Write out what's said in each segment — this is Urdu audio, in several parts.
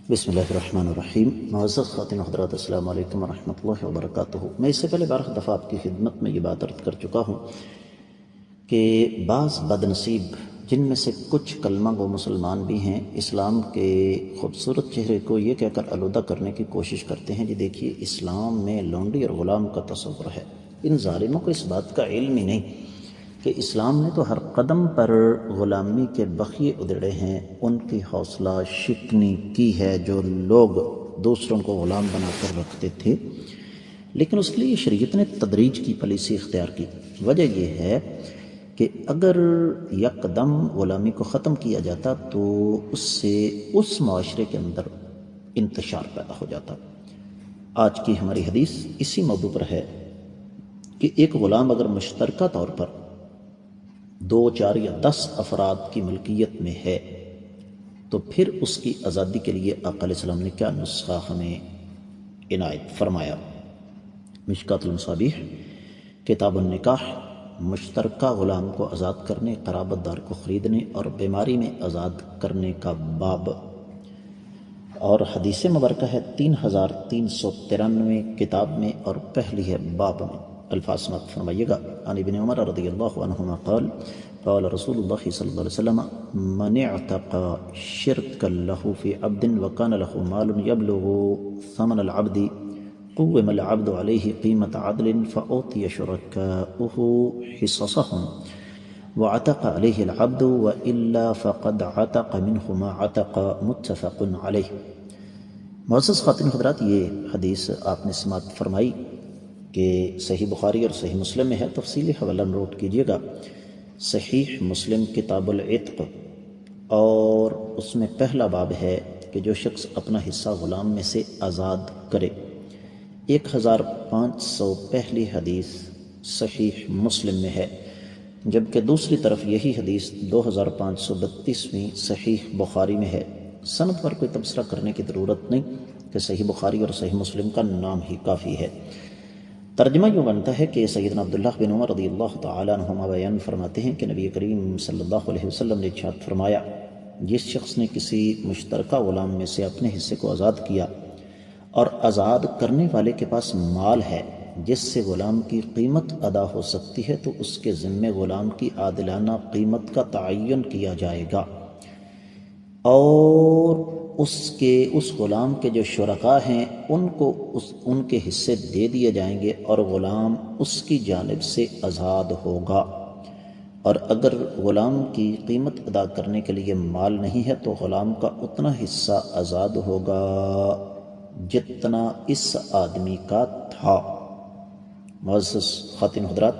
بسم اللہ الرحمن الرحیم۔ معزز خواتین و حضرات، السلام علیکم ورحمۃ اللہ وبرکاتہ۔ میں اس سے پہلے بارہ دفعہ آپ کی خدمت میں یہ بات عرض کر چکا ہوں کہ بعض بد نصیب جن میں سے کچھ کلمہ گو مسلمان بھی ہیں، اسلام کے خوبصورت چہرے کو یہ کہہ کر آلودہ کرنے کی کوشش کرتے ہیں، جی دیکھیے اسلام میں لونڈی اور غلام کا تصور ہے۔ ان ظالموں کو اس بات کا علم ہی نہیں کہ اسلام نے تو ہر قدم پر غلامی کے بخیے ادھڑے ہیں، ان کی حوصلہ شکنی کی ہے جو لوگ دوسروں کو غلام بنا کر رکھتے تھے۔ لیکن اس کے لیے شریعت نے تدریج کی پالیسی اختیار کی۔ وجہ یہ ہے کہ اگر یکدم غلامی کو ختم کیا جاتا تو اس سے اس معاشرے کے اندر انتشار پیدا ہو جاتا۔ آج کی ہماری حدیث اسی موضوع پر ہے کہ ایک غلام اگر مشترکہ طور پر 2، 4 یا 10 افراد کی ملکیت میں ہے تو پھر اس کی آزادی کے لیے آقا علیہ السلام نے کیا نسخہ ہمیں عنایت فرمایا۔ مشکات المصابیح کتاب النکاح، مشترکہ غلام کو آزاد کرنے، قرابت دار کو خریدنے اور بیماری میں آزاد کرنے کا باب، اور حدیث مبارکہ ہے 3393 کتاب میں اور پہلی ہے باب میں۔ الفاظ سماعت فرمائیے گا۔ عن ابن عمر رضی اللہ عنہما قال قال رسول اللہ صلی اللہ علیہ وسلم من اعتق شرکا له في عبد وكان له مال يبلغ ثمن العبد قوم العبد عليه قيمة عدل فأعطي شركاؤه حصصهم وعتق عليه العبد وإلا فقد عتق منه ما عتق، متفق علیہ۔ معزز خواتین حضرات، یہ حدیث آپ نے سماعت فرمائی کہ صحیح بخاری اور صحیح مسلم میں ہے، تفصیلی حوالہ نوٹ کیجیے گا۔ صحیح مسلم کتاب العتق، اور اس میں پہلا باب ہے کہ جو شخص اپنا حصہ غلام میں سے آزاد کرے۔ 1500 پہلی حدیث صحیح مسلم میں ہے، جبکہ دوسری طرف یہی حدیث 2532ویں صحیح بخاری میں ہے۔ سند پر کوئی تبصرہ کرنے کی ضرورت نہیں کہ صحیح بخاری اور صحیح مسلم کا نام ہی کافی ہے۔ ترجمہ یوں بنتا ہے کہ سیدنا عبداللہ بن عمر رضی اللہ تعالیٰ عنہما بیان فرماتے ہیں کہ نبی کریم صلی اللہ علیہ وسلم نے ارشاد فرمایا، جس شخص نے کسی مشترکہ غلام میں سے اپنے حصے کو آزاد کیا اور آزاد کرنے والے کے پاس مال ہے جس سے غلام کی قیمت ادا ہو سکتی ہے، تو اس کے ذمے غلام کی عادلانہ قیمت کا تعین کیا جائے گا، اور اس غلام کے جو شرکاء ہیں ان کو ان کے حصے دے دیے جائیں گے، اور غلام اس کی جانب سے آزاد ہوگا۔ اور اگر غلام کی قیمت ادا کرنے کے لیے مال نہیں ہے تو غلام کا اتنا حصہ آزاد ہوگا جتنا اس آدمی کا تھا۔ معزز خواتین حضرات،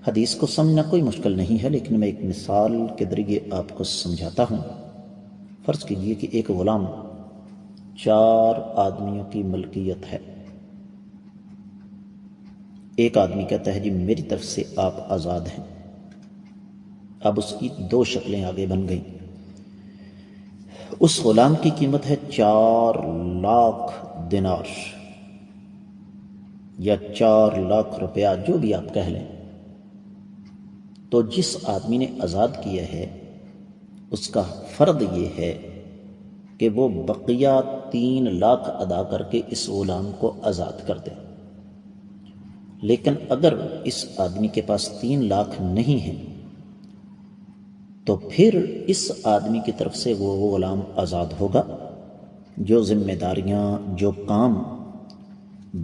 حدیث کو سمجھنا کوئی مشکل نہیں ہے، لیکن میں ایک مثال کے ذریعے آپ کو سمجھاتا ہوں۔ فرض کیجئے کہ ایک غلام 4 آدمیوں کی ملکیت ہے۔ ایک آدمی کہتا ہے جی میری طرف سے آپ آزاد ہیں۔ اب اس کی 2 شکلیں آگے بن گئیں۔ اس غلام کی قیمت ہے 4 لاکھ دینار یا 4 لاکھ روپیہ، جو بھی آپ کہہ لیں۔ تو جس آدمی نے آزاد کیا ہے اس کا فرض یہ ہے کہ وہ بقیہ 3 لاکھ ادا کر کے اس غلام کو آزاد کر دے۔ لیکن اگر اس آدمی کے پاس 3 لاکھ نہیں ہیں تو پھر اس آدمی کی طرف سے وہ غلام آزاد ہوگا۔ جو ذمہ داریاں، جو کام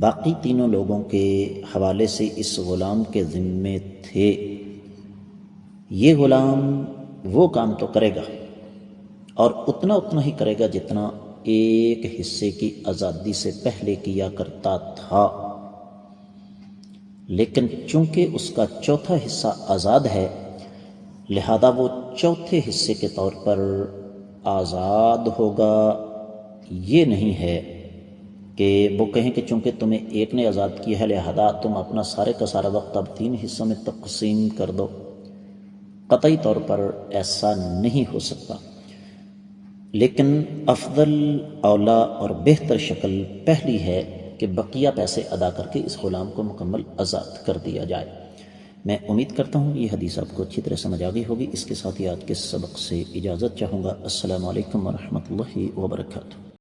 باقی تینوں لوگوں کے حوالے سے اس غلام کے ذمے تھے، یہ غلام وہ کام تو کرے گا، اور اتنا ہی کرے گا جتنا ایک حصے کی آزادی سے پہلے کیا کرتا تھا۔ لیکن چونکہ اس کا چوتھا حصہ آزاد ہے، لہذا وہ چوتھے حصے کے طور پر آزاد ہوگا۔ یہ نہیں ہے کہ وہ کہیں کہ چونکہ تمہیں ایک نے آزاد کیا ہے لہذا تم اپنا سارے کا سارا وقت اب 3 حصوں میں تقسیم کر دو۔ قطعی طور پر ایسا نہیں ہو سکتا، لیکن افضل، اولا اور بہتر شکل پہلی ہے کہ بقیہ پیسے ادا کر کے اس غلام کو مکمل آزاد کر دیا جائے۔ میں امید کرتا ہوں یہ حدیث آپ کو اچھی طرح سمجھ آ گئی ہوگی۔ اس کے ساتھ ہی آج کے سبق سے اجازت چاہوں گا۔ السلام علیکم ورحمۃ اللہ وبرکاتہ۔